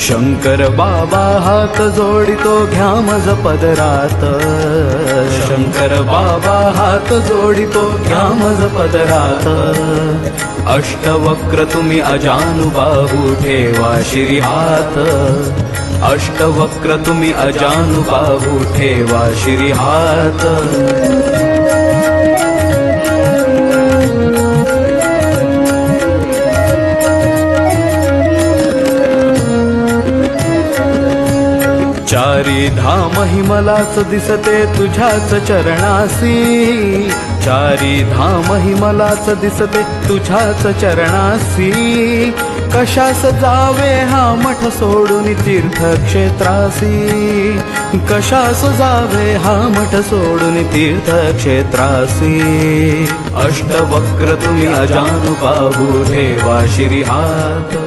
शंकर बाबा हात जोडितो घ्या मज पदरात, शंकर बाबा हात जोडितो घ्या मज पदरात। अष्टवक्र तुम्ही अजानुबाहू ठेवा शिरी हात, अष्टवक्र तुम्ही अजानुबाहू ठेवा शिरी हात। चारी धाम हिमलाच दिसते तुझ्याच चरणासी, चारी धाम हिमलाच दिसते तुझ्याच चरणासी। कशास जावे हा मठ सोडून तीर्थक्षेत्रासी, कशास जावे हा मठ सोडून तीर्थक्षेत्रासी। अष्टवक्र तुम्ही अजानुबाहू ठेवा शिरी हात,